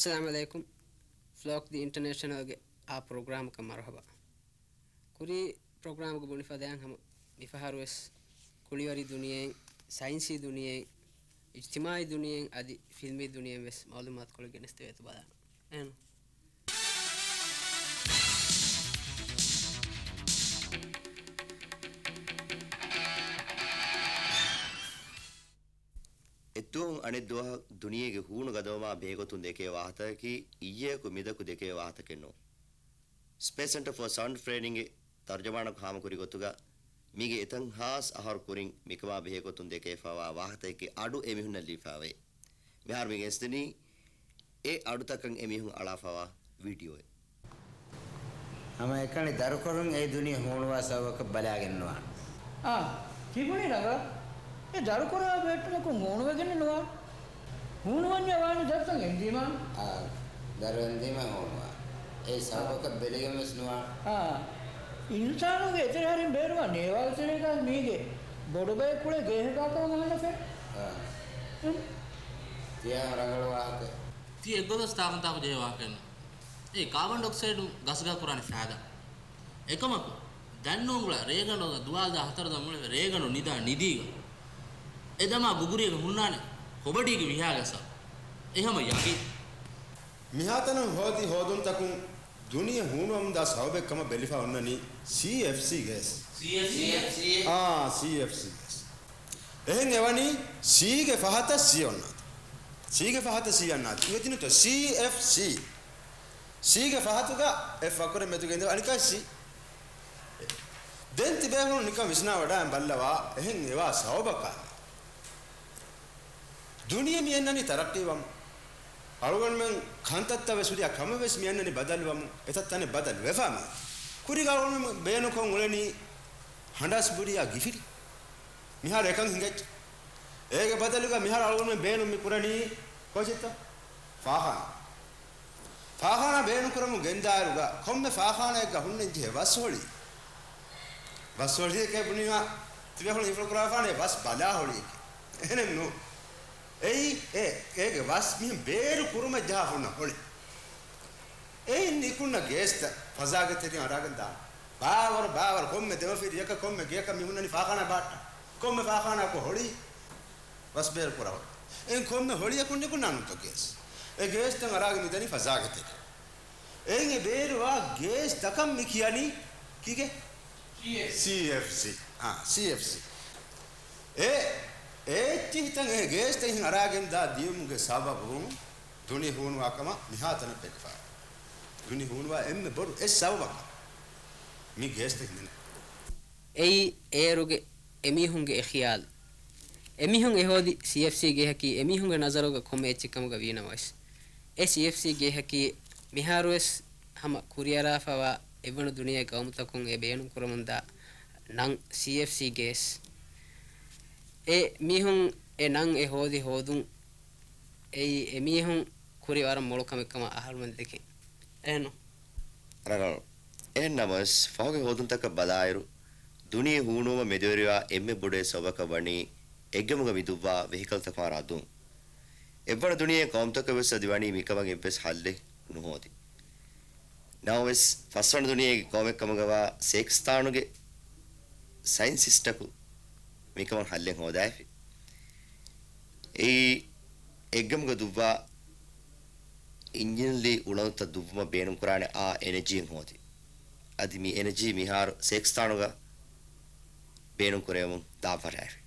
السلام عليكم فلوك دي انترناشونال ا بروجرام مرحبا كوري بروجرام بني فدان هم بفهروس كليوري دنيا ساينسي دنيا اجتماعي دنيا ادي فيلمي دنيا بس معلومات كل جنستويت بلا ان එතුන් අනිත් දුනියගේ හුණු ගදවමා බේගොතුන් දෙකේ වාහතකි ඊයේකු මිදකු දෙකේ වාහතකෙන්නෝ ස්පේස් සෙන්ටර් ෆොර් සවුන්ඩ් ට්‍රේනින්ගේ තර්ජමානක හාමකුරි ගොතුගා මිගේ එතන් හාස් අහර කුරින් මිකවා බේගොතුන් දෙකේ ෆවා වාහතකි අඩු එමිහුන්න ලීෆාවේ මෙහාර මිගෙස්තනි ඒ අඩුතකන් එමිහුන් අලාෆවා වීඩියෝ हम एकनी दरकरुं ए दुनिया होणवा सवक बलाගෙන්නවා කිපුනේ නග ඒ දරකරා බෙට්ටනක හෝණවගෙන හෝණවන්නේ වානේ දැත්තන් එන්දීම දරෙන්දීම හෝණවා ඒ සවක බෙලගෙමස්නවා ඉන්සානුගේ එතන හරින් බේරුවා නේවල් සෙනක මීගේ බොඩබේ කුලේ ගේහ කාකම ගහන්නකේ තියා රංගල වාහක තිය එක්ගොල්ලෝ ස්ථාපනතාව ජේ වාකෙන්න ඒ කාබන් ඩයොක්සයිඩ් ගස්ගා කුරානේ ෆාදා එකමක දැන් නෝංගල රේගනෝ 2004 දමුල රේගනෝ නිදා නිදීග එදමා බුගුරියක මුන්නානේ කොබඩීගේ විහාගස එහෙම යකි මිහාතන හොදි හොදුන් තකුන් දුනිය හුණුවම් දා සවබෙක්කම බෙලිෆා ඔන්නනි CFC gas CFC එහෙන් එවනි C ගේ ෆහත C ඔන්නා C ගේ ෆහත C යන්නා ඉතින් તો CFC C ගේ ෆහතුක F අකුර මෙතුක ඉඳ අනිකයි C දැන් තිබෙන නිකම් විශ්නා වඩා බල්ලවා එහෙන් ඒවා සවබකා दुनिया में अन्ननी तरक्की वम अरुगन में खांतत्ता वेसुरिया कम वेस में अन्ननी बदल वम एतत्तने बदल वेफाम कुरी गावन में बेनो को उलेनी हंडास बुरिया गिफिरी मिहार एकं हिंगे एगे बदलुगा मिहार अरुगन में बेनो में कुरनी कोचित्ता फाखाना बेनो कुरमु गेंदारुगा कोम्मे फाखाना एक हुन्ने जे वसोली के बुनिया तिबे होली फ्लोग्राफाने बस बला होली एने नो ඒ වස් මිහ බේරු කුරුම ජාහුන හොලි ඒ නිකුණ ගේස්ත ෆසාගතේ අරගෙන දා බාවර කොම්මෙ දෙවෆිර යක කොම්මෙ ගේක මිහුනනි ෆාඛානා බාට කොම්මෙ ෆාඛානා කො හොලි වස් බේරු කුරව එන් කොම්මෙ හොලි යකුන් නිකුණ නන්ත ගේස් ඒ ගේස් තන් අරගෙන මිදනි ෆසාගතේ එන් ඒ බේරුවා ගේස් තකම් මි කියනි කීගේ CFC ඒච්චිතන් ඒ ගේස්තෙන් අරගෙන දා දියුමුගේ සබබුම් දුනි හුණුවකම මිහාතන පෙක්පා දුනි හුණුවා එන්න බොරු ඒ සබබක මි ගේස්තෙන් නේ ei eruge emihunge ekhiyal emihun ehodi CFC ge haki emihunge nazaroga komme echikamuga wiinawais e CFC ge haki miharues hama kuriyara fawa evanu duniya gawmutakun e beenu kuramunda nan CFC ges e mihun e nan e hodi hodun e mihun kuri waram molokam ahalman deke eno රගල් එන්නමස් ෆෝගේ හොදුන් තක බලායරු දුනිය හුණුවම මෙදෙවරියා එම්මෙ බොඩේ සොබක වණි එග්ගමුග විදුවා වෙහිකල් තක මාරාදුන් එවන දුනියේ කොම්තක වෙස දිවණි මිකමගෙ වෙස් හල්ලේ නුහෝති නවස් ෆස්වන දුනියේ කොමෙක්කමගවා සෙක්ස්තානුගේ සයින්ස් සිස්ටකු මිකමන් හල්ලෙන් හොදායි ඒ එග්ගමුග දුවා इंजन ले उड़ता दुब्बमा बेनुम कुराने आ एनर्जी होती अदि मी एनर्जी मिहार सेक्स्तानुगा बेनुम कुरेमु दापराय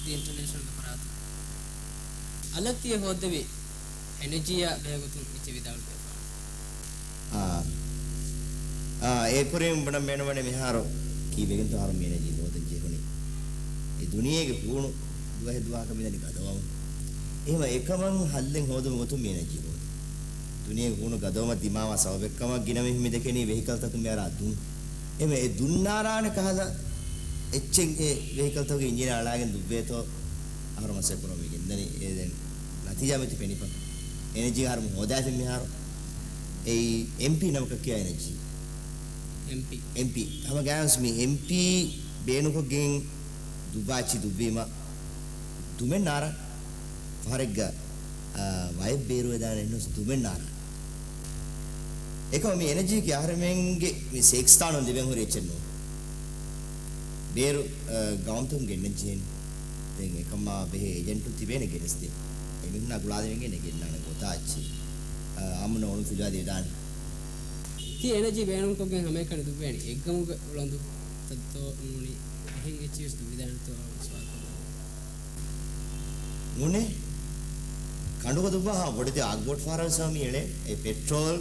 इंटरनेशनल अपराध अलग ती होते भी एनर्जी या बेगुतु इति विदाउट ए कुरेम बण मेनवने मिहारो की बेगन तो आरो एनर्जी होते जेकोनी ए दुनिया के पूर्ण दुआ दुआ का मिलनी गदवम එහෙම එකමං හල්ලෙන් හොදම උතුම් එනර්ජි හොද දුනියේ වුණ ගදවම දිමාව සවබෙක්කම ගිනම හිමි දෙකෙනි වෙහිකල් තතුම් යාරා දුන් එමෙ ඒ දුන්නාරානේ කහලා එච්චෙන් ඒ වෙහිකල් තෝගේ ඉංජිනේර අලාගෙන් දුබ්බේතෝ අරමසේ පුරම ගෙන්දනි ඒ දැන් නතිජාමති පෙනිප එනර්ජි හරම හොදාසින් මිහාර ඒ MP නමක කිය එනර්ජි MP හම ගෑන්ස් මි MP බේනුකගෙන් දුබාචි දුබ්බීම තුමෙන් නාර හරෙග්ග වයි බේරුව දාන එන්නස් තුමෙන් නාර එකම මේ එනර්ජි කි ආරමෙන්ගේ මේ සෙක්ස්තානොන් දෙවෙන් හොරි එච්චෙන්නෝ බේරු ගාම්තුම් ගෙන්න ජීන් දැන් එකම බෙහෙ ඒජන්ටු තිබෙන ගෙනස්දී එමින්න අකුලාදෙන් ගෙන්න ගෙන්නන ගොතාච්චි අම්න ඕන සුජාදී දාන ති එනර්ජි බේනුම් කොගෙන් හැම එකන දුබේනි එක්ගමුග උලන්දු තත්තෝ නුනි එහෙන් එච්චිස් දුවිදානතෝ ස්වාත නුනේ කණුක දුබා වඩති ආග්බෝට් ෆාරල් සාමියලේ ඒ පෙට්‍රෝල්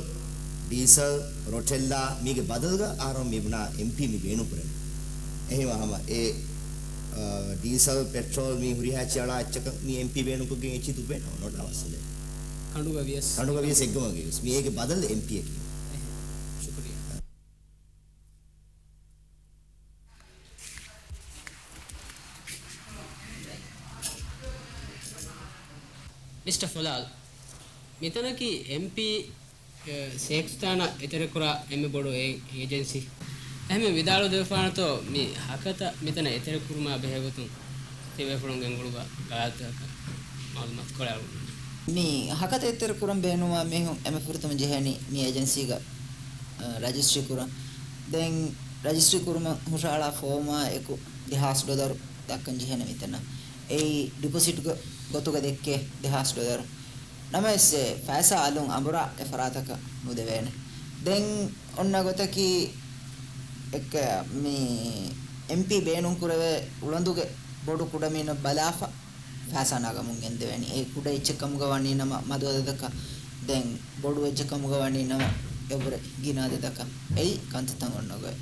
ඩීසල් රොටෙල්ලා මීගේ බදල්ග ආරම් මිබුණා MP මි බේනු කරන එහෙම ඒ ඩීසල් පෙට්‍රෝල් මී හුරිහාචලා අච්චක මී MP බේනු කොගෙන් එච්චි දුබේ නෝට අවශ්‍යද කණුක වියස් එක්ගම ගියස් මේගේ බදල් MP එක शुक्रिया मिस्टर फलाल मितना की MP सेक्स्ताना इतरे कुरा एमे बोडो एजेंसी एमे विदालो देफान तो मी हकता मितना इतरे कुरमा बेहगतु तेवे फुलुं गंगुलुगा गायत मालूमात कोळालु मी हकत इतरे कुरम बेनुवा मे एमे फुरतम जेहनी मी एजेंसी गा रजिस्ट्री कुरा देन रजिस्ट्री कुरमा हुशाला फॉर्मा एको $1000 දක්කන් ජීහන මෙතන ඒ ඩිපොසිට් ගොතුක දෙක්කේ $1000 නමස්සේ ෆෑසා අලුන් අඹරා එෆරාතක මුදවේන දැන් ඔන්න ගොතකි එක මේ MP බේනුම් කුරවේ උලඳුගේ බොඩු කුඩමින බලාෆා ෆෑසා නගමුන් ගෙන්දෙවනි ඒ කුඩ ඉච්චකම් ගවන්නේ නම මදවදක දැන් බොඩු ඉච්චකම් ගවන්නේ නම එවර ගිනාද දක එයි කන්තතන් ඔන්නගොයි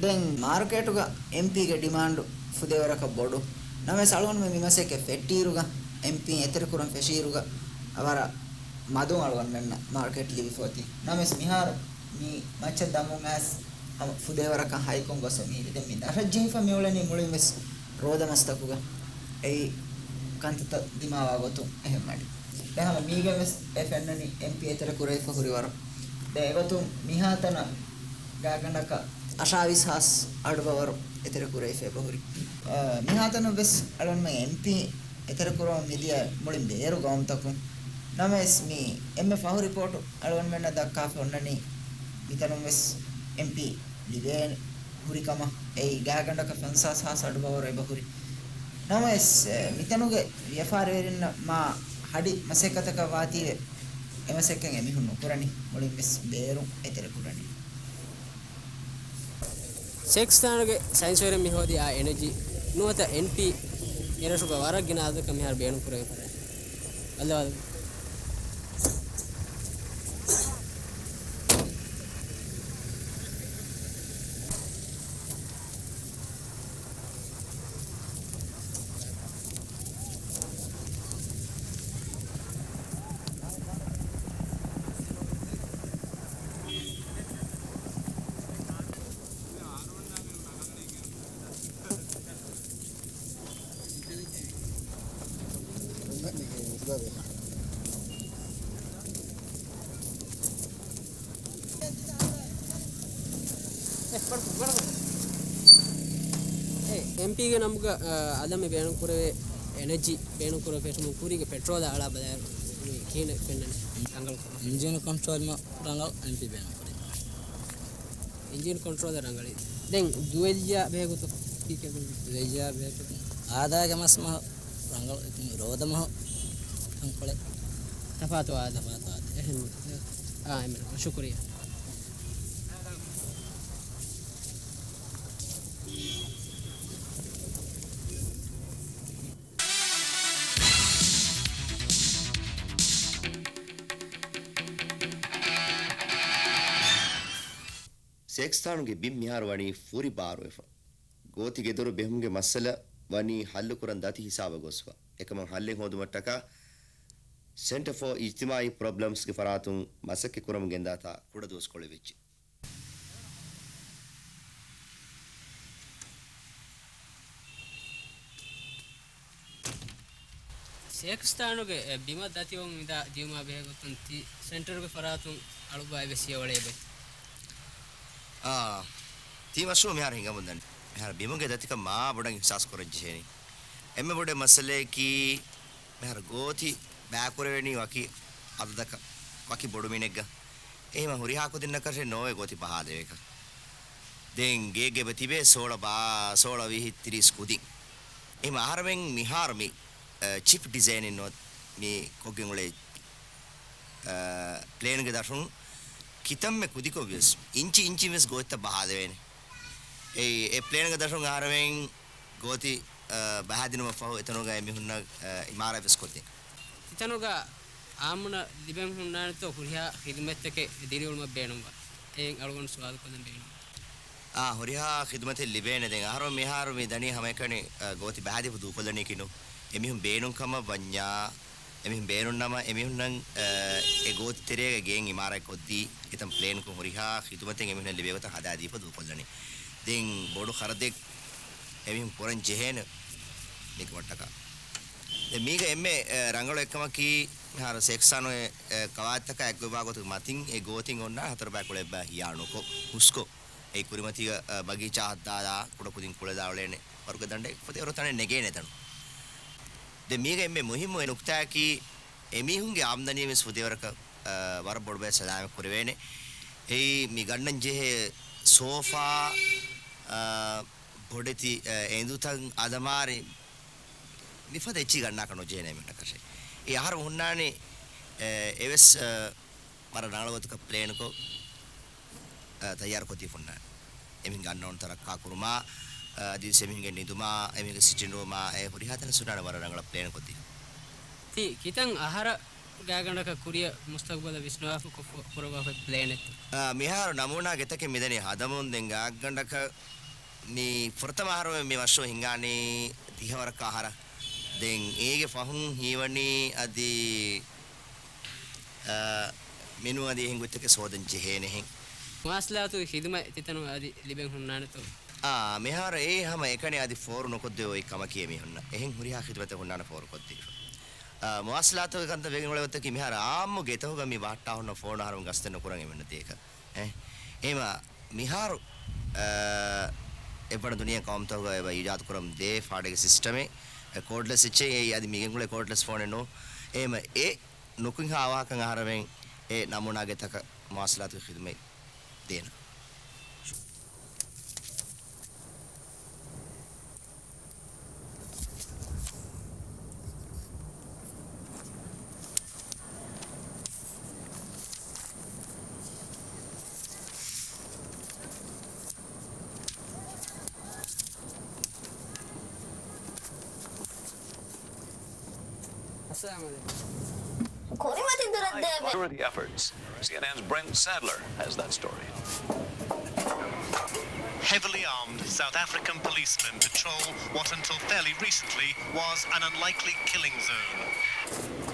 දැන් මාර්කට් එක MP ගේ ඩිමාන්ඩ් ಫುದೇವರಕ ಬೋಡು ನಮೆ ಸಳವನ್ ಮೆ ವಿಮಸೆಕೆ ಫೆಟ್ಟೀರುಗ ಎಂಪಿ ಎತರ ಕುರಂ ಫೆಶೀರುಗ ಅವರ ಮದು ಅಳವನ್ ಮೆನ್ನ ಮಾರ್ಕೆಟ್ ಲಿವಿ ಫೋತಿ ನಮೆ ಮಿಹಾರ ಮಿ ಮಚ್ಚ ದಮು ಮ್ಯಾಸ್ ಫುದೇವರಕ ಹೈಕೊಂ ಗೊಸ ಮಿ ದೆ ಮಿ ದರಜ್ಜೆ ಫ ಮೆವಳನಿ ಮುಳಿ ಮೆಸ್ ರೋದ ಮಸ್ತಕುಗ ಐ ಕಂತ ದಿಮಾವಾ ಗೊತು ಎಹೆ ಮಾಡಿ ದಹಮ ಮೀಗೆ ಮೆಸ್ ಎ ಫೆನ್ನನಿ ಎಂಪಿ ಎತರ ಕುರೈ ಫ ಹುರಿವರ ದೆ ಎವತು ಮಿಹಾತನ ಗಾಗಂಡಕ ಅಶಾವಿಸ್ ಹಾಸ್ ಅಡ್ಬವರು එතර කුරේ ෆෙබහුරි මිහාතන බස් අලොන්ම MP එතර කුරෝ මිදිය මුලින් බේරු ගොම් තකු නමස් මි එම්ම ෆහු රිපෝට් අලොන් මෙන්න දක්කා ෆොන්නනි මිතනම් බස් MP ලිදෙන් හුරිකම ඒ ගහගණ්ඩක ෆන්සස් හා සඩබවර එබහුරි නමස් මිතනුගේ ව්‍යාපාර වෙරින්න මා හඩි මසෙකතක වාති එමසෙක්කන් එමිහුන්නු කුරණි මුලින් බස් බේරු එතර කුරණි सेक्स्तानगे साइंस वेरे मिहोदी आ एनर्जी नुवत NP एरसुग वरग गिनाद कमिहार बेणु पुरे परे अल्लाह MP ಗೆ ನಮ್ಗ ಅದಮ್ಮೆ ಬೇಣು ಕುರೆ ಎನರ್ಜಿ ಬೇಣು ಕುರೆ ಫೆಟು ಕುರಿಗೆ ಪೆಟ್ರೋಲ್ ಆಳ ಬದ ಕೀನೆ ಪೆನ್ನನೆ ಅಂಗಲ್ ಇಂಜಿನ್ ಕಂಟ್ರೋಲ್ ಮ ರಂಗಲ್ MP ಬೇಣು ಕುರೆ ಇಂಜಿನ್ ಕಂಟ್ರೋಲ್ ರಂಗಳಿ ದೆನ್ ದುವೆಜ್ಜಾ ಬೇಗುತು ಟೀಕೆ ದುವೆಜ್ಜಾ ಬೇಗುತು ಆದಾಗೆ ಮಸ್ಮ ರಂಗಲ್ ರೋದಮ ಅಂಕೊಳೆ ತಫಾತು ಆದ එහෙම එමෙ ಶುಕ್ರಿಯಾ සෙක්ස්ථානුගේ බිම් මිහාර වණි ෆුරි බාරු එෆ ගෝති ගෙදරු බෙහුම්ගේ මස්සල වණි හල්ලු කුරන් දති හිසාව ගොස්වා එකම හල්ලෙන් හොදුමට්ටක Center for Ijtimai Problems ಗೆ ಫರಾತುಂ ಮಸಕ್ಕೆ ಕುರಂ ಗೆಂದಾತ ಕುಡ ದೋಸ್ಕೊಳ್ಳಿವೆಚ್ಚಿ ಸೇಕ್ಸ್ತಾನುಗೆ ಬಿಮ ದತಿವಂ ಇದ ದಿಯುಮಾ ಬೇಗೊತ್ತಂತಿ ಸೆಂಟರ್ಗೆ ಫರಾತುಂ ಅಳುಬಾಯ್ ಬೆಸಿಯ ಒಳೆಬೆ ತೀವಶೋ ಮ್ಯಾರ ಹಿಂಗ ಮುಂದನ್ ಮ್ಯಾರ ಬಿಮಗೆ ದತಿಕ ಮಾ ಬಡಂಗ್ ಹಿಸಾಸ್ ಕೊರಜ್ಜೇನಿ ಎಮ್ಮೆ ಬೊಡೆ ಮಸಲೆ ಕಿ ಮ್ಯಾರ ಗೋತಿ ಬ್ಯಾಕುರವೆನಿ ವಕಿ ಅದದಕ ವಕಿ ಬೊಡು මිනෙක්ග එහෙම හුරි හාකු දෙන්න කරේ නෝවේ ගෝති පහ දෙවක දෙන් ගේගේ බතිබේ සෝල විහි 30 කුදි එහෙම ආහාරෙන් මිහාරමි chip design innot මේ කොගෙන් වල ප්ලේන් ගේ දර්ශන කිතම් මේ කුදි කොවිස් ඉංචි වෙස් ගෝත බහ දෙවෙනේ ඒ ප්ලේන් ගේ දර්ශන ආහාරෙන් ගෝති බහදිනම ෆහෝ එතනෝගා මිහුන්න ඉමාරා වෙස් කොතේ එතනෝගා ආමුණ දිබෙන් හුන්නානතෝ හුරියා ඛිදමත්තක දිරිවුල්ම බේනුම්වා එන් අලගොන් සවාල් කොදන් බේනුම් හුරියා ඛිදමතේ ලිබේන දෙන් ආහාර මිහාර මේ දණි හැම එකනේ ගෝති බහදිපු දුපලණේ කිනු එමිහුන් බේනුම් කම වඤ්ඤා එමිහුන් බේනුම් නම එමිහුන් නම් ඒ ගෝති තෙරේගේ ගෙන් ඉමාරා කොද්දි එතම් ප්ලේන් කො හුරියා ඛිදමතෙන් එමිහුන් ලිබේවත හදා දීපු දුපලණේ දෙන් බොඩු කරදෙක් එමිහුන් පොරන් ජෙහෙන මේක වට්ටක මේක එම්මේ රංගල එක්කම කී හර සෙක්සානෝ කවාත්තක එක් විභාගොත මතින් ඒ ගෝතින් ඔන්න හතර බැකුලේ බා හියානෝකෝ හුස්කෝ ඒ කුරිමතිග බගීචා හද්දාලා කුඩ කුදින් කුල දාවලේනේ වර්ග දණ්ඩේ පොතේ රතනේ නෙගේ නේතන de මේක එම්මේ මුහිම්ම නුක්තා කී එමිහුන්ගේ ආම්දනිය මේ සුදේවරක වර බොඩ බෑ සලාම කුරවේනේ ඒ මි ගන්නන් ජෙහෙ සෝෆා බොඩති එඳුතන් අදමාරි නිෆද එච්චි ගන්නා කනෝ ජේනේ මෙන්න කෂේ ඒ ආහාර වුණානේ එවස් මර නාලවතුක ප්ලේන් කෝ තයාර කොති ෆුන්නා එමින් ගන්න ඕන තරක් කාකුරුමා දී සෙමින්ගේ නිදුමා එමින්ගේ සිටින් රෝමා ඒ හොරි හතන සුණාන වර රංගල ප්ලේන් කොති ති කිතන් ආහාර ගාගණක කුරිය මුස්තක්බල විශ්නාව පුරවා ප්ලේන් එක මිහාර නමුනා ගෙතක මෙදනේ හදමුන් දෙන් ගාගණක මේ ප්‍රථම ආහාර මේ වශෝ හිඟානේ තිහවරක ආහාර දෙන් ඒගේ ෆහුන් හීවණී අදි මෙනු අදි හිඟුත්තක සෝදන් ජෙහෙනෙහෙන් මාස්ලාතු හිදම තිතනෝ අදි ලිබෙන් හුන්නානතෝ මෙහාර ඒ හැම එකනේ අදි ෆෝර් නොකොද්දේ ඔයි කම කියෙමි හොන්න එහෙන් හුරියා හිතවත හොන්නාන ෆෝර් කොද්දේ මාස්ලාතු කන්ත වෙගෙන් වලවත කි මෙහාර ආම්මු ගෙතහුග මි වාට්ටා හොන්න ෆෝන් ආරම් ගස්තන කුරන් එමන්න තේක එහෙම මිහාර එපණ දුනියා කවම්තෝග ඒ ඉජාත් කරම් දේ ෆාඩේ සිස්ටමේ cordless iche e adi migen gule cordless phone no ema e nukun hawa kan aharamen e namuna getaka maslatu khidmai dena Security efforts. CNN's Brent Sadler has that story. Heavily armed South African policemen patrol what until fairly recently was an unlikely killing zone.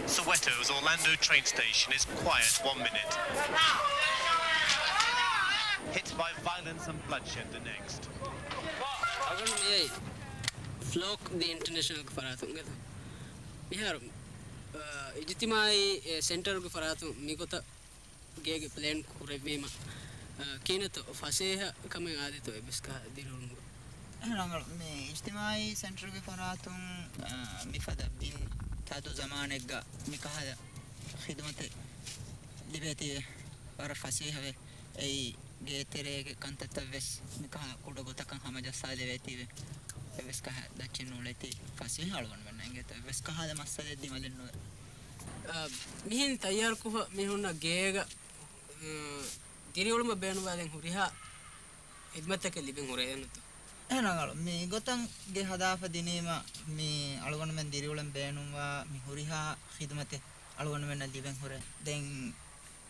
Soweto's Orlando train station is quiet 1 minute. Hit by violence and bloodshed the next. Flock the international faratunga. Bihar ඉජතිමයි centre ගේ ෆරාතු මිගොත ගේගේ plan කුරෙවීම කීනත ෆසේහ කම ආදිතෝ එබස්කා දිරුණු නංගල මේ ඉජතිමයි centre ගේ ෆරාතුන් මිෆද බින් තාතු zamanek ga mikahada khidmate libeti war fasiha ve ei ge terege kantata ves mikaha kuda gotakan hamaja sale vetive ves ka dachin noleti fasiha alwan mannenge to ves ka hada masale dimalin no Mihin තයාර කුහ මිහුන්න ගේග දිරිවලම බේනු වලින් හුරිහා හිදමතක ලිබෙන් හොරේනතු එනගල මේ ගොතන් ගේ හදාප දිනීම මේ අලුගොන මෙන් දිරිවලම් බේනුවා මේ හුරිහා හිදමතේ අලුගොන මෙන් ලිබෙන් හොරේ දැන්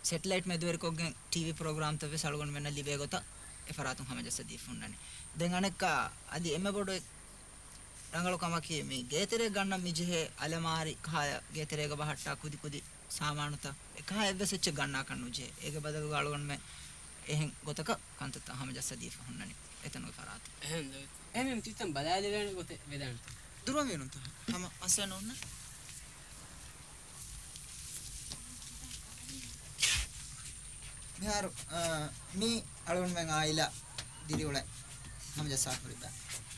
satellite මෙදුවර කොගෙන් TV programme තව අලුගොන මෙන් ලිබේ ගොත එෆරාතුන් හැමජස දීෆුන්නනේ දැන් අනෙක්ක අදි එම බොඩ ರಂಗಳು ಕಮಕಿ ಮಿ ಗೇತೆರೆ ಗಣ್ಣ ಮಿಜೆ ಅಲೆಮಾರಿ ಕಾಯ ಗೇತೆರೆಗ ಬಹಟ್ಟ ಕುದಿ ಕುದಿ ಸಾಮಾನುತ එකහ එවසෙච්ච ගන්නා කන්නුජේ ඒක බදක ගාලගන්න මේ එහෙන් ගොතක කන්තත හැම ජස්සදීෆ හොන්නනි එතන ඔය ෆරාත් එහෙන් එහෙන් තිත්තම් බලාලේ වෙන ගොත වෙදන්ත දුර වෙනුන්ත හැම අසන ඔන්න මෙහර මී අලුන් මෙන් ආයිලා දිරිවල හැම ජස්සා පරිබා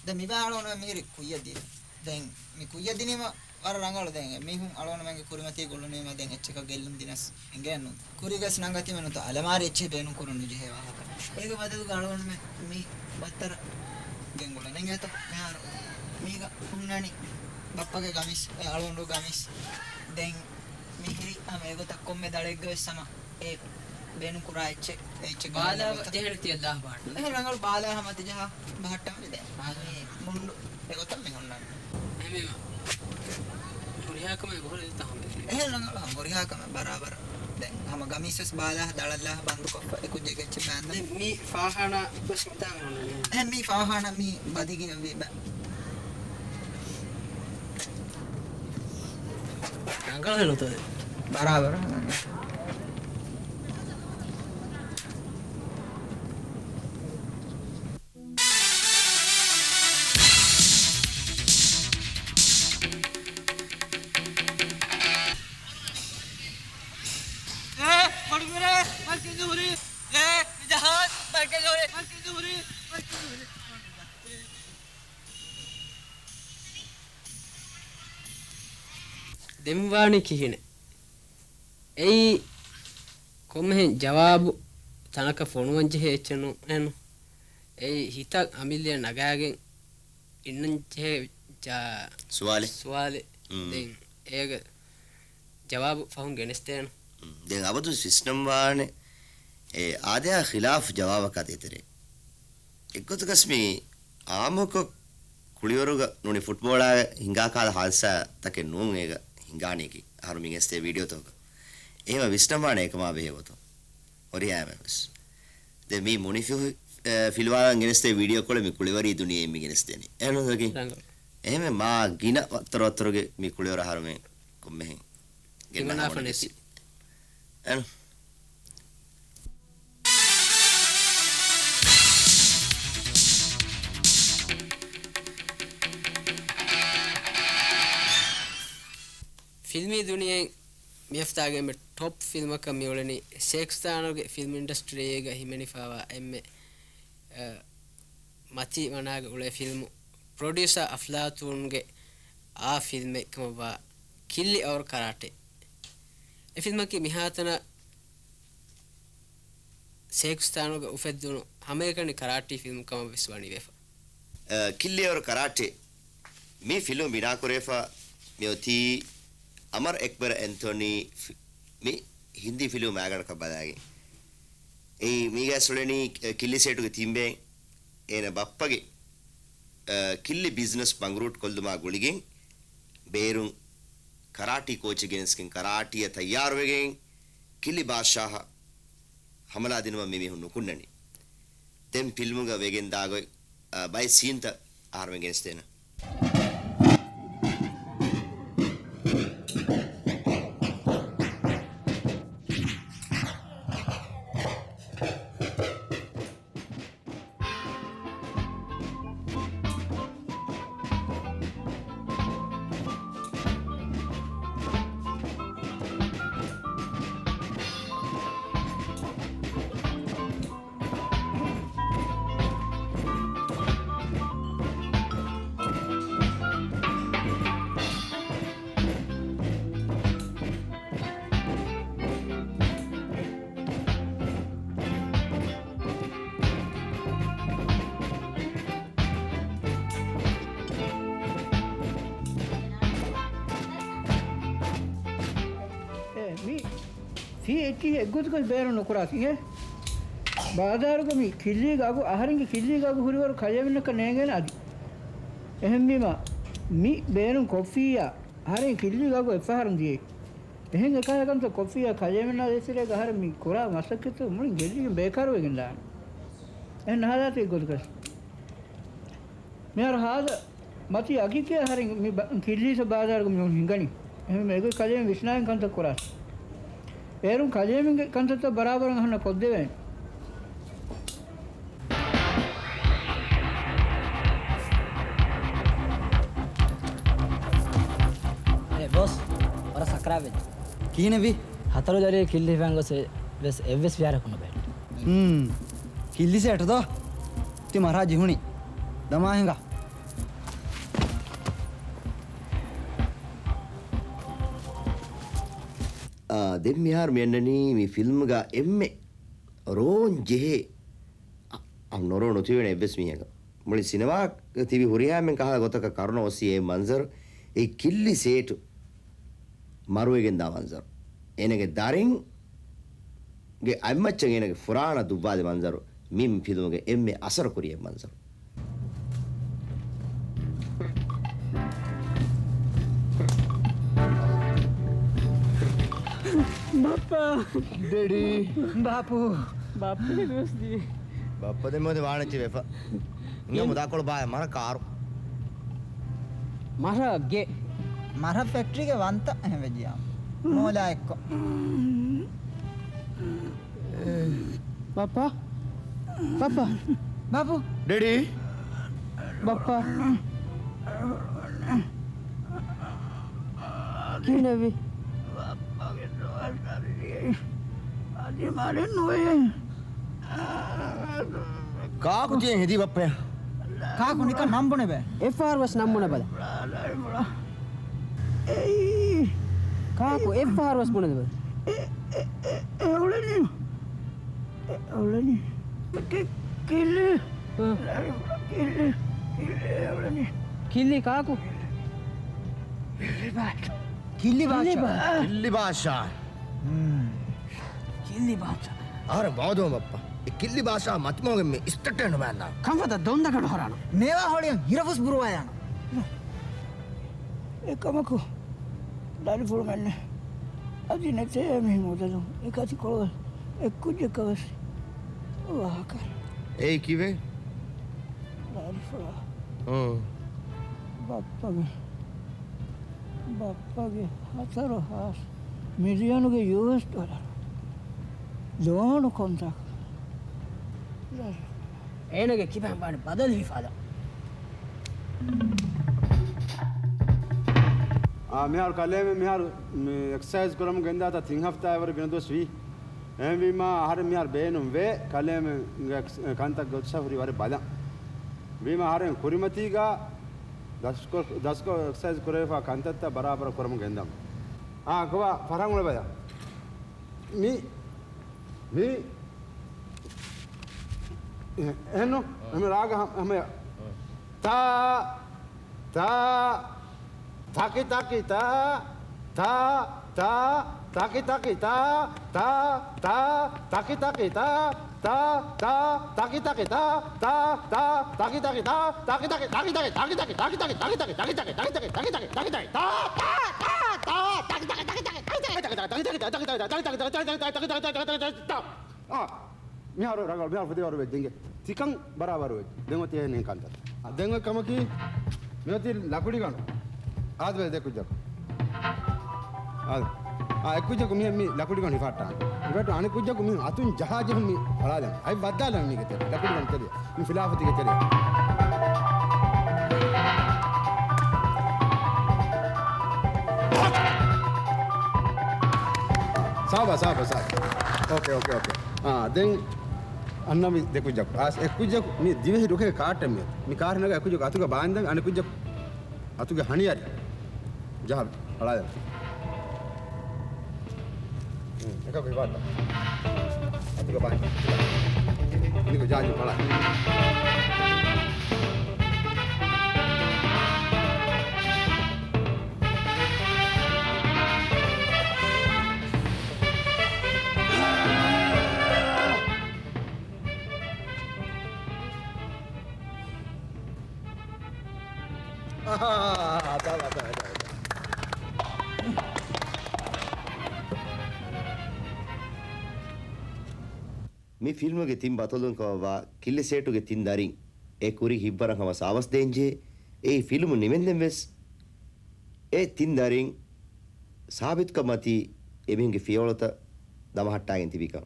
දැන් මේ බාලවන මිරි කුයදී දැන් මේ කුයදීනම අර රංගවල දැන් මිහුන් අලවන මගේ කුරිමතේ ගොල්ලනේ මම දැන් එච්චක ගෙල්ලම් දිනස් එංගයන්ු කුරිගස් නංගති මනත අලමාරි එච්ච බේනු කුරුනු ජේ වාහක ඒක බදු ගාලවන මේ බත්තර ගෙන්ගොල නෙංගත මෙහර මේක උන්නනි බප්පගේ ගමිස් අලවන්ඩෝ ගමිස් දැන් මිහිරි මේක තක්කොම්මේ දලෙක් ගවස්සම ඒ බේනු කුරා එච්ච බාලා දෙහෙන 30 බාට එහෙනම් රංගවල බාලා හැමති ජහ බහට්ටම දැන් මේ මුණ්ඩු ඒකත් මේ හොන්නන්නේ එහෙම මොරියාකම ගොහල තහම එහෙනම් මොරියාකම බරාබර දැන් හැම ගමිස්සස් බාලා දලල්ලා බන්දු කොප්ප එකුජේ ගෙච්ච බෑන්න මේ ෆාහාන බස්මතා කරනවා එහෙනම් මේ ෆාහාන මේ බදිගින වේ බෑ රංගල හෙලොත බරාබර දෙම්වානි කිහින එයි කොම්හෙන් ජවාබු තනක ෆොනුවංජ හේච්චනු එනු එයි හිතක් අමිල්ලිය නගාගෙන් ඉන්නංචේ සුවාලේ දැන් ඒක ජවාබු ෆහුන් ගෙනස්තේනු දැන් අබදු සිස්ටම් වානේ ඒ ආදයා ඛිලාෆ් ජවාබ කතේතරේ එක්කොතකස්මි ආමක කුලියරුග නුනි ෆුට්බෝලා හිඟා කාල හල්සා තකේ නුන් ඒක හිඟාණේකි අරුමින් එස්තේ වීඩියෝ තෝක එහෙම විස්ටම් වානේ එකම බෙහෙවතෝ ඔරියාමස් දැන් මේ මොනිෆියු ෆිල්වාන් ගෙනස්තේ වීඩියෝ කොල මේ කුලිවරි දුනියේ මේ ගෙනස්තේනි එහෙනොදකි එහෙම මා ගින වතරවතරගේ මේ කුලියර හරමේ කොම්මෙහෙන් ගෙන්නා ෆනෙසි එන ෆිල්මී දුනියෙන් මියෆ්තාගේ මේ ටොප් ෆිල්ම් එක මියොලනි සෙක්ස්තානෝගේ ෆිල්ම් ඉන්ඩස්ට්‍රි එක හිමනිෆාවා එම්මේ මති වනාගේ උලේ ෆිල්ම් ප්‍රොඩියුසර් අෆ්ලාතුන්ගේ ආ ෆිල්ම් එකම වා කිල්ලි और कराटे ඒ ෆිල්ම් එකේ මිහාතන සෙක්ස්තානෝගේ උෆෙද්දුණු හැම එකනේ कराटे ෆිල්ම් කම විශ්වානි වේෆා කිල්ලි और कराटे මේ ෆිල්ම් බිනා කරේෆා මියොති अमर एक्बर एंथोनी मी हिंदी फिल्म आगण का बदागे ए मीगा सुलेनी किल्ली सेटु के तिंबे एन बप्पगे किल्ली बिजनेस पंगरूट कोल्दुमा गुलिगे बेरुं कराटी कोच गेन्स्किन कराटी तैयार वेगे किल्ली बादशाह हमला दिनवा मिमि हुन्नु कुन्ननी तेम फिल्मुगा वेगेन दागो बाय सीन त आरवें गेन्स्तेना सी एग्गुतको ಬೇರು ನುಕುರಾಕಿಗೆ ಬಾದಾರುಗ ಮಿ ಕಿಲ್ಲಿಗಾಗು ಆಹರಿಂಗೆ ಕಿಲ್ಲಿಗಾಗು ಹುರಿವರು ಖಯವಿನಕ ನೇಗೇನ ಅದಿ එහෙම්බීම මි බේරුම් කොෆියා ආහරින් ಕಿಲ್ಲಿಗಾಗು ಎಫ್ಆರ್ දියේ එහෙන් එකයකන්ත කොෆියා ಖಯවින දෙසිරේ ගහර මි කුරා මසක්කතු මුලින් ගෙල්ලිගෙන් බේකාරු වෙගෙන දාන එන්න හදාතේ ගොඩකස් මෙහර හාද මති අකිකේ හරින් මේ කිල්ලිස බාදාරක මියුන් හිඟනි එහෙම මේක කලින් විශ්නායන් කන්ත කරස් ඒරුම් කලින් කන්තත බරාබරන් අහන්න කොද්දේ boss ora sakrave kinevi hataru dare killi fango se ves evs vyara kono bet killi se atdo ti maharaj huni dama hinga දෙන් මිහාර මෙන්නනි මේ ෆිල්ම් ගා එම්මෙ රෝන් ජෙහෙ අන්නොරෝ නොතිවෙන එබ්බස් මියක මුලි සිනමා තිවි හුරියාමෙන් කහ ගොතක කරුණ ඔස්සියේ මන්සර් ඒ කිල්ලි සේටු මරුවෙගෙන් දා මන්සර් එනගේ දරින් ගේ අම්මච්චන් එනගේ ෆුරාන දුබ්බාදේ මන්සර් මිම් ෆිල්ම්ගේ එම්මෙ අසර කුරියේ මන්සර් Bapak, Daddy, bapu, bapu terus di. Bapak deh mau dibawa nih Cipa. Enggak mau takut bayar, mana kar? mara ge මර factory එක වන්ත හැමදියම් මොලා එක්ක Bapak, bapak, බබු Daddy, bapak. Gini bi. Adi marin noye. කාකු තියෙන හිදී බප්පයා. කාකු නිකන් නම්බුනේ බෑ FRS නම්මුණ බල කාකු FRS මොනද බල Awalnya. Kili. Kili. කිල්ලි කාකු කිල්ලි බාෂා කිල්ලි භාෂා. කිල්ලි බාචා ආර බෞද්ධ බප්පා. ඒ කිල්ලි භාෂා මතමෝගෙ මේ ඉස්තට එන්න බෑනා. කම්පත දොන්දකට හොරන මේවා හොලියන් හිරපුස් බුරුවා යන Ekamaku. Dari fulmenne. Adi nete mi modelo. Ekati kolo. Ekuje kawas. Wah kan. ඒ කිවේ? Dari fula. Hmm. Bappage hataro has. Miliyonuge US dollar. Loan contract. ඒනගේ කිපන් බාන බදල් හිෆාදා මිහාර කල්ලේ මිහාර එක්සර්සයිස් කරමු ගෙන්දා තා තින් හෆ්තා එවර ගෙන දොස් වී එම්විම ආහාර මිහාර බේනුම් වේ කල්ලේ කාන්තක් ගොත්සහරි වර බල වීම ආහාරෙන් කුරිමතිගා දස්කෝ එක්සර්සයිස් කරේෆා කාන්තත්ත බරාබර කරමු ගෙන්දම් ගවා ෆරන් වල බය මි එහෙනම් මම රාග මම taki taki ta taki taki ta taki taki ta taki taki ta taki taki ta taki taki taki taki taki taki taki taki taki taki taki taki taki taki taki taki මිහාර රගල් මිහාර පුදේවර වෙද්දින්ගේ තිකන් බරාබර වෙද්දි දෙම තියෙන්නේ කන්තත් දෙම කමකි මෙති ලකුඩි ගන්න ආද වෙද දෙකුජක් ආද එකුජක් මි ලකුඩි ගන්න ඉෆාට ඉෆාට අනිකුජක් මි අතුන් ජහාජෙ මි බලාදන් අයි බද්දාලන් මි ගෙතේ ලකුඩි ගන්න තේ මි ෆිලාෆති ගෙතේ साबा ओके दें अन्ना मी देखो जब आज एक कुछ जब मी दिवे ही रुके काट में मी कार नगा कुछ जब आतु का बांध अने कुछ जब आतु के हणियारी जहां हड़ा दे देखो कोई बात आतु का बांध इनको जा जो हड़ा මේ ෆිල්ම්ගේ තින් බතලුන් කවවා කිල්ලි සේටුගේ තින් දරින් ඒ කුරි හිබ්බරන් හම සාවස් දෙන්ජේ ඒ ෆිල්ම් නිවෙන්දෙන් වෙස් ඒ තින්දරින් සාබිත් කමති එමින්ගේ ෆියෝලත දමහට්ටාගෙන් තිබිකම්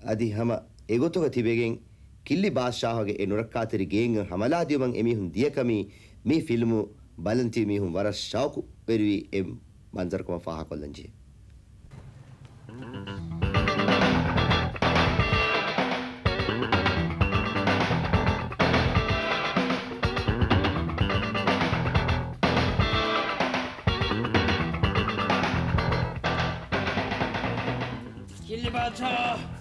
අදි හැම ඒගොතක තිබෙගෙන් කිල්ලි බාෂාහගේ ඒ නුරක්කාතරි ගේංග හමලාදියමන් එමිහුන් දියකමි මේ ෆිල්ම් බලන්ති මිහුන් වර ශෞකු පෙරවි එම් මන්සර්කම ෆාහ කොල්ලන්ජී किल्ली बादशाह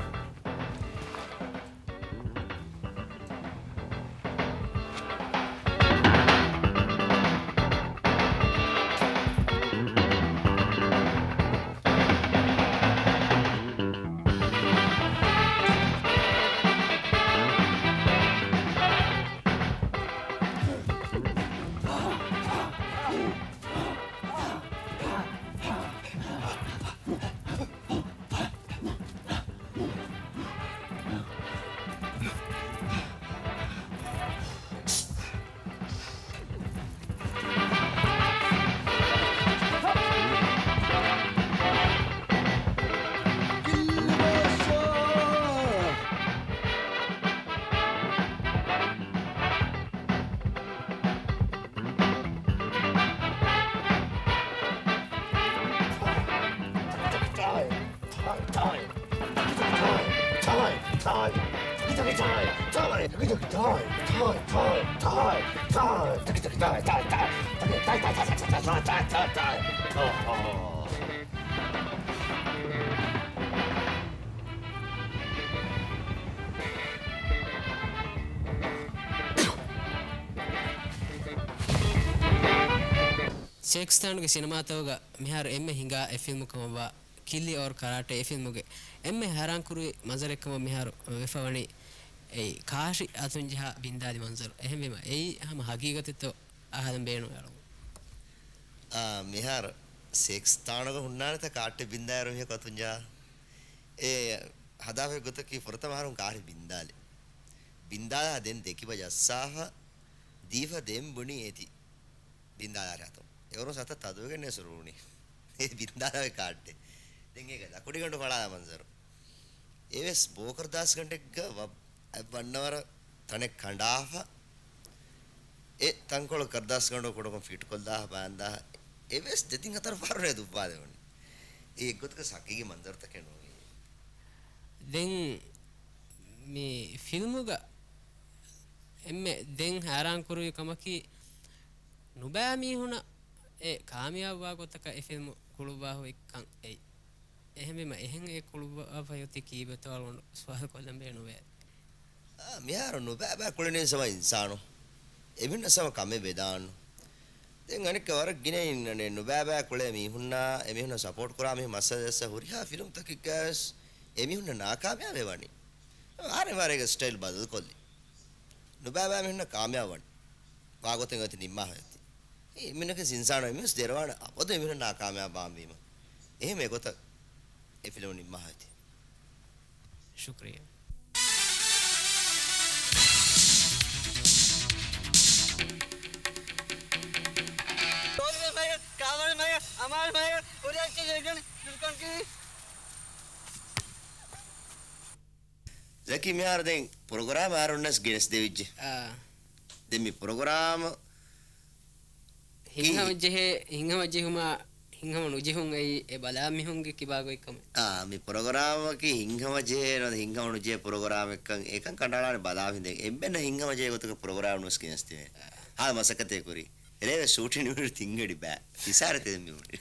शेक्स्तान के सिनेमा तोगा मिहार एम्मे हिंगा ए फिल्म कमवा किल्ली और कराटे ए फिल्म गे एम्मे हैरान कुरी मंजर कम मिहार वेफवणी ए काशी अतुन जहा बिंदादी मंजर एहमेमा ए हम हकीकत तो आहदम बेनो यारो මිහාර සෙක්ස් තානක හුන්නානත කාට්ටේ බින්දායරෝ මිහ කතුන්ජා ඒ හදාවේ ගොතකී ප්‍රථමහරුන් කාරි බින්දාලේ බින්දාලා දෙන් දෙකි බජස්සාහ දීව දෙම් බුණි ඒති බින්දාලාරතෝ එවරෝ සත තදුවගෙන සරුණි ඒ බින්දාලාවේ කාට්ටේ දෙන් ඒක ලකුඩි ගන්න පළා මන්සරෝ ඒවස් බෝකර් දාස් ගන්ටෙක් වන්නවර තනේ කණ්ඩාහ ඒ තංකොල කරදාස් ගන්න කොඩකම් ෆිට කොල්දා බාන්දා ඒවස් දෙතින් අතර පාරනේ දුපාදවන්නේ ඒ එක්ගොතක සකීගේ මන්දර තකනෝ දෙන් මේ ෆිල්මුග එම්මෙ දෙන් හැරාන් කුරුයි කමකි නුබෑ මීහුණ ඒ කාමියාබ්වා ගොතක ඒ ෆිල්මු කුළුබා හො එක්කන් එයි එහෙමෙම එහෙන් ඒ කුළුබා පයොති කීබතවල වොන ස්වාහ කොල්ලම් බේනොවේ මියාර නුබෑ බෑ කුලනේ සම ඉන්සානෝ එවින්න සම කමේ බෙදාන්න දැන් අනික වර ගිනේ ඉන්නනේ නුබෑ බෑ කුලේ මීහුන්නා එමිහුන්න සපෝට් කරා මේ මස්සදස හොරියා ෆිල්ම් තකිකස් එමිහුන්න නාකාමයාබ වෙවනි ආරේ වාරේක ස්ටයිල් බදල් කොල්ලි නුබෑ බෑ මිහුන්න කාමයාවනි වාගොතෙන් ගති නිම්මා හොයති එමිනක සින්සානෝ එමිස් දෙරවාන අපොද එමිහුන්න නාකාමයා බාම්වීම එහෙම ඒකොත ඒ ෆිල්ම් නිම්මා හොයති शुक्रिया Zaki miar den program arunas genes devijje demi program hinga jehuma nujehun ei e bala mihunge kibago ekam mi program ki hinga je no hinga nuje program ekan kandalane bala hinde embenna hinga je gotuka program nus genes te ha masakate kuri ele shooting nu tingedi ba isarate mi uri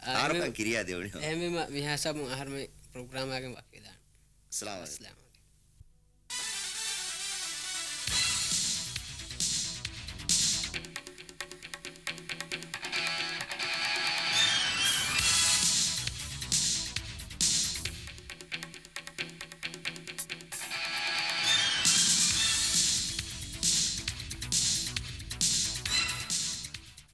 arukan kiriya devuni emema mihasam aharme program agen wakida assalamu alaikum